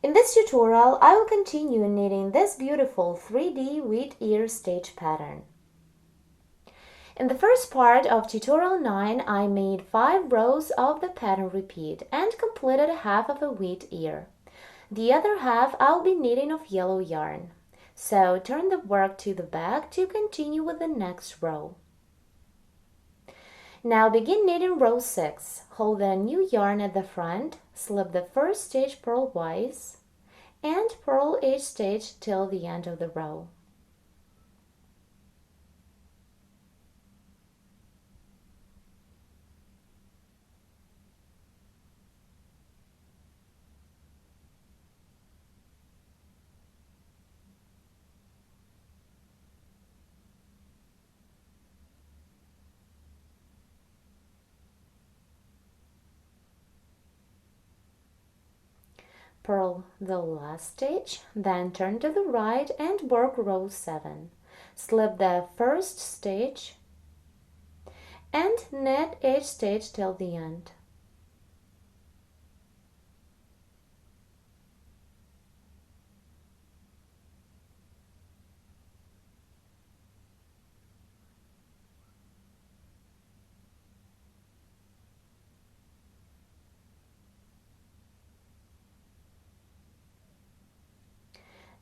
In this tutorial, I will continue knitting this beautiful 3D wheat ear stitch pattern. In the first part of tutorial 9, I made 5 rows of the pattern repeat and completed half of a wheat ear. The other half I'll be knitting of yellow yarn. So turn the work to the back to continue with the next row. Now begin knitting row 6. Hold the new yarn at the front, slip the first stitch purlwise, and purl each stitch till the end of the row. Purl the last stitch, then turn to the right and work row 7. Slip the first stitch and knit each stitch till the end.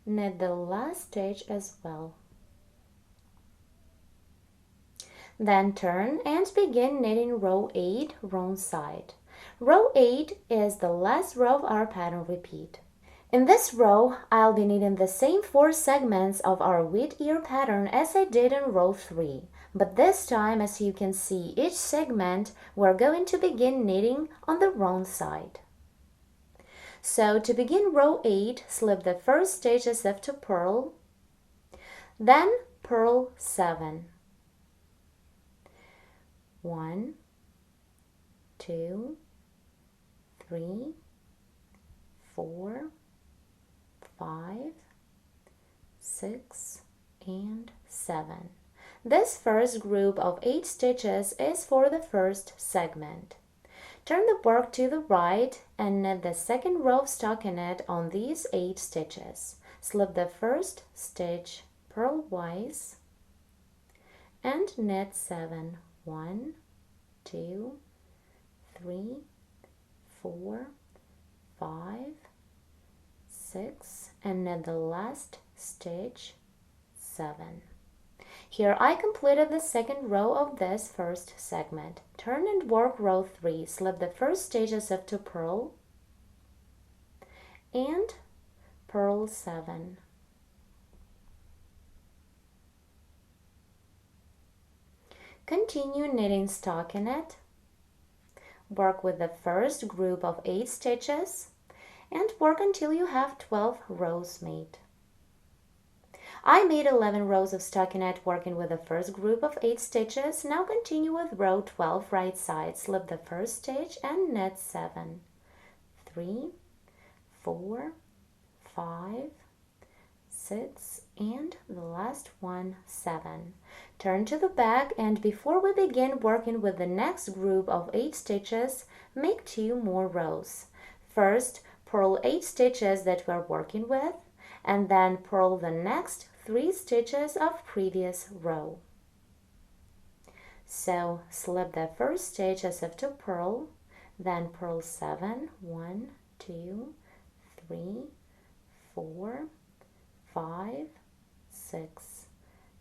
Knit the last stitch as well. Then turn and begin knitting row 8 wrong side. Row 8 is the last row of our pattern repeat. In this row, I'll be knitting the same 4 segments of our wheat ear pattern as I did in row 3. But this time, as you can see, each segment we're going to begin knitting on the wrong side. So to begin row 8, slip the first stitch as if to purl, then purl 7. 1, 2, 3, 4, 5, 6, and 7. This first group of 8 stitches is for the first segment. Turn the work to the right and knit the second row of stockinette on these 8 stitches. Slip the first stitch purlwise and knit 7. 1, 2, 3, 4, 5, 6, and knit the last stitch 7. Here I completed the second row of this first segment. Turn and work row 3. Slip the first stitch as if to purl and purl 7. Continue knitting stockinette. Work with the first group of 8 stitches and work until you have 12 rows made. I made 11 rows of stockinette working with the first group of 8 stitches. Now continue with row 12 right side. Slip the first stitch and knit 7. 3, 4, 5, 6, and the last one 7. Turn to the back, and before we begin working with the next group of 8 stitches, make 2 more rows. First, purl 8 stitches that we're working with, and then purl the next 3 stitches of previous row. So slip the first stitch as if to purl, then purl 7. 1, 2, 3, 4, 5, 6,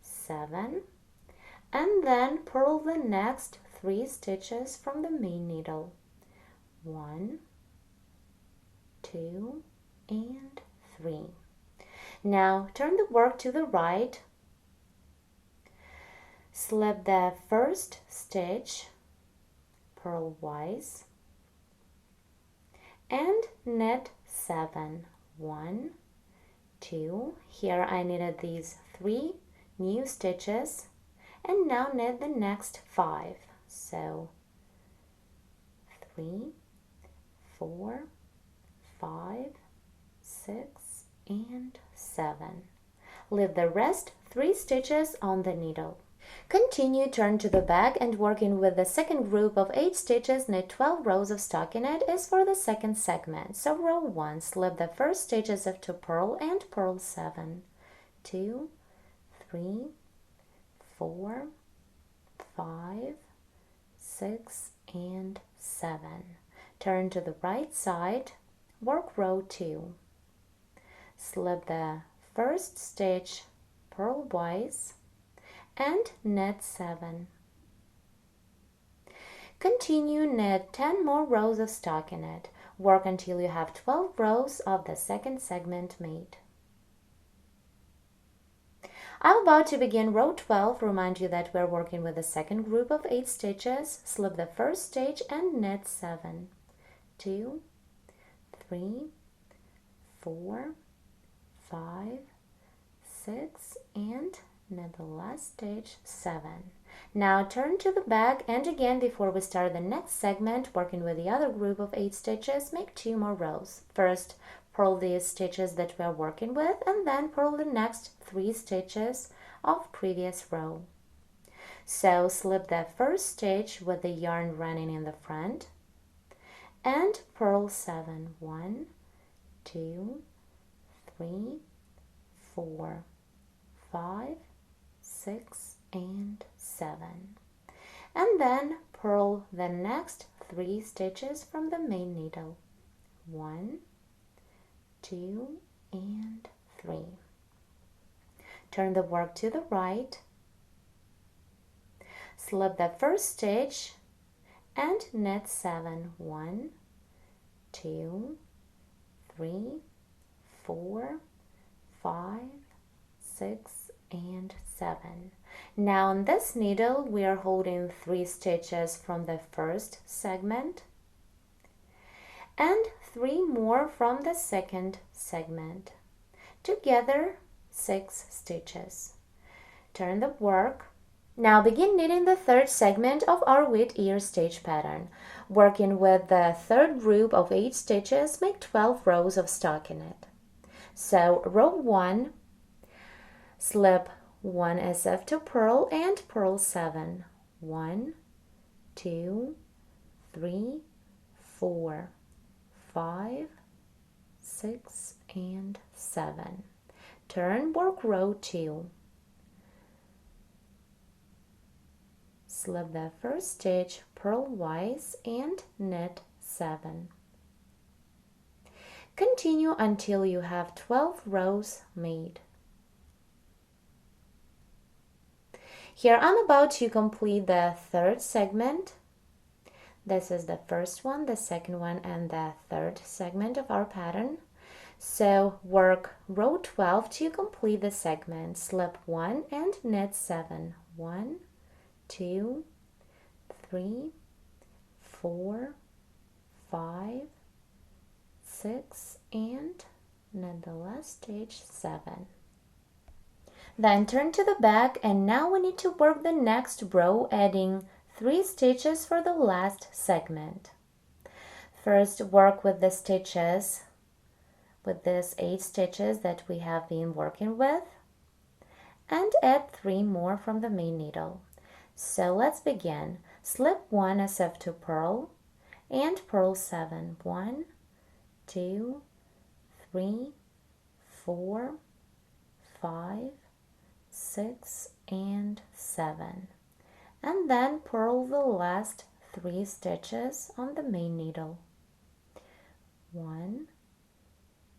7, and then purl the next 3 stitches from the main needle. 1, 2, and 3. Now turn the work to the right, slip the first stitch purlwise and knit 7. 1, 2. Here I knitted these 3 new stitches, and now knit the next 5. So 3, 4, 5, 6, and 7. Leave the rest 3 stitches on the needle. Continue, turn to the back and working with the second group of 8 stitches, knit 12 rows of stockinette is for the second segment. So row 1, slip the first stitch as if to purl and purl 7, 2, 3, 4, 5, 6, and 7. Turn to the right side, work row 2. Slip the first stitch purlwise and knit 7. Continue, knit 10 more rows of stockinette. Work until you have 12 rows of the second segment made. I'm about to begin row 12. Remind you that we're working with the second group of 8 stitches. Slip the first stitch and knit 7, 2, 3, 4, 5, 6, and knit the last stitch 7. Now turn to the back, and again before we start the next segment, working with the other group of 8 stitches, make 2 more rows. First, purl these stitches that we are working with, and then purl the next 3 stitches of previous row. So slip the first stitch with the yarn running in the front and purl 7, 1, 2, 3, 4, 5, 6, and 7. And then purl the next 3 stitches from the main needle. 1, 2, and 3. Turn the work to the right. Slip the first stitch and knit 7, 1, 2, 3, 4, 5, 6, and 7. Now on this needle we are holding 3 stitches from the first segment and 3 more from the second segment. Together 6 stitches. Turn the work. Now begin knitting the third segment of our with ear stitch pattern. Working with the third group of 8 stitches, make 12 rows of stockinette. So row 1, slip 1 as if to purl and purl 7, 1, 2, 3, 4, 5, 6, and 7. Turn, work row 2. Slip the first stitch purlwise and knit 7. Continue until you have 12 rows made. Here I'm about to complete the third segment. This is the first one, the second one, and the third segment of our pattern. So work row 12 to complete the segment. Slip 1 and knit 7. 1, 2, 3, 4, 5, 6, and knit the last stitch 7. Then turn to the back, and now we need to work the next row, adding 3 stitches for the last segment. First, work with the stitches, with these 8 stitches that we have been working with, and add 3 more from the main needle. So let's begin. Slip 1 as if to purl and purl 7. 1, 2, 3, 4, 5, 6, and 7. And then purl the last 3 stitches on the main needle. 1,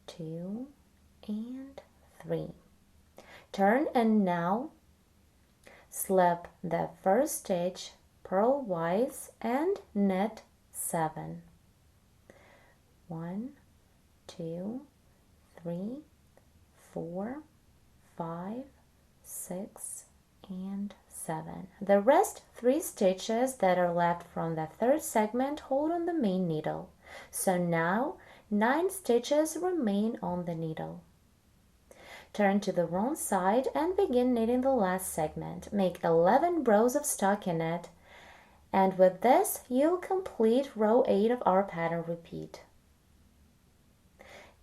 2, and 3. Turn, and now slip the first stitch purlwise and knit 7. 1, 2, 3, 4, 5, 6, and 7. The rest 3 stitches that are left from the third segment hold on the main needle. So now 9 stitches remain on the needle. Turn to the wrong side and begin knitting the last segment. Make 11 rows of stockinette, and with this you'll complete row 8 of our pattern repeat.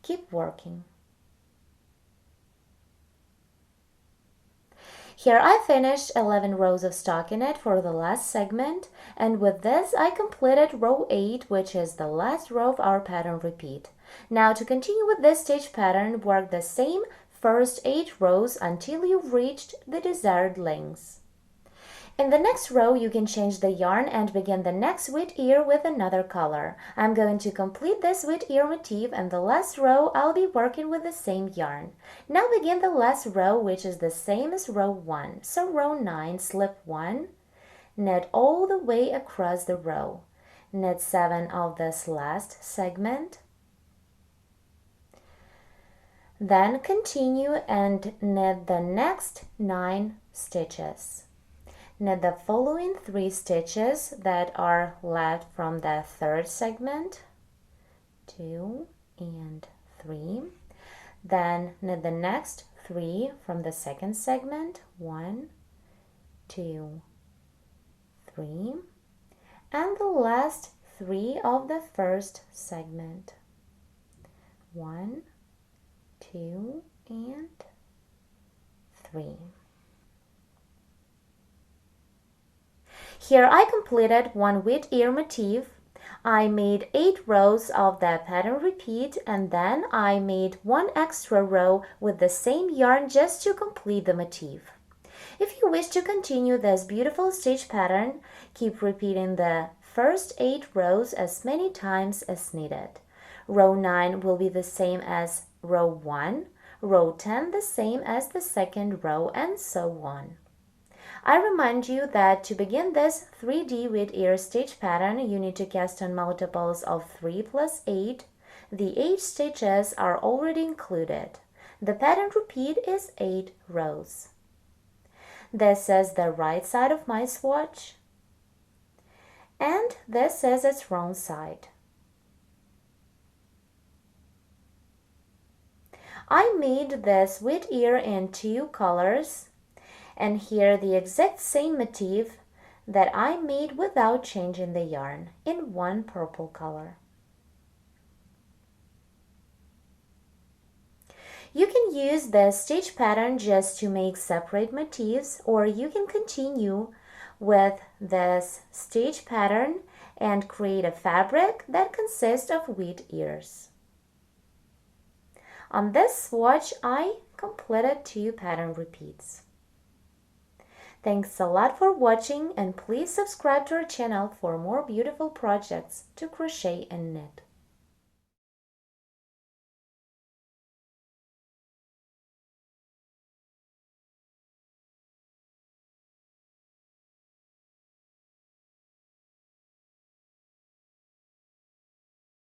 Keep working. Here I finished 11 rows of stockinette for the last segment, and with this I completed row 8, which is the last row of our pattern repeat. Now to continue with this stitch pattern, work the same first 8 rows until you've reached the desired lengths. In the next row, you can change the yarn and begin the next wheat ear with another color. I'm going to complete this wheat ear motif, and the last row I'll be working with the same yarn. Now begin the last row, which is the same as row 1. So row 9, slip 1, knit all the way across the row. Knit 7 of this last segment. Then continue and knit the next 9 stitches. Knit the following 3 stitches that are left from the third segment, 2 and 3. Then knit the next 3 from the second segment, 1, 2, 3, and the last 3 of the first segment, 1, 2, and 3. Here I completed one wheat ear motif. I made 8 rows of the pattern repeat, and then I made 1 extra row with the same yarn just to complete the motif. If you wish to continue this beautiful stitch pattern, keep repeating the first 8 rows as many times as needed. Row 9 will be the same as row 1, row 10 the same as the second row, and so on. I remind you that to begin this 3D wheat ear stitch pattern, you need to cast on multiples of 3 plus 8. The 8 stitches are already included. The pattern repeat is 8 rows. This is the right side of my swatch, and this is its wrong side. I made this wheat ear in 2 colors, and here the exact same motif that I made without changing the yarn in 1 purple color. You can use the stitch pattern just to make separate motifs, or you can continue with this stitch pattern and create a fabric that consists of wheat ears. On this swatch, I completed 2 pattern repeats. Thanks a lot for watching, and please subscribe to our channel for more beautiful projects to crochet and knit.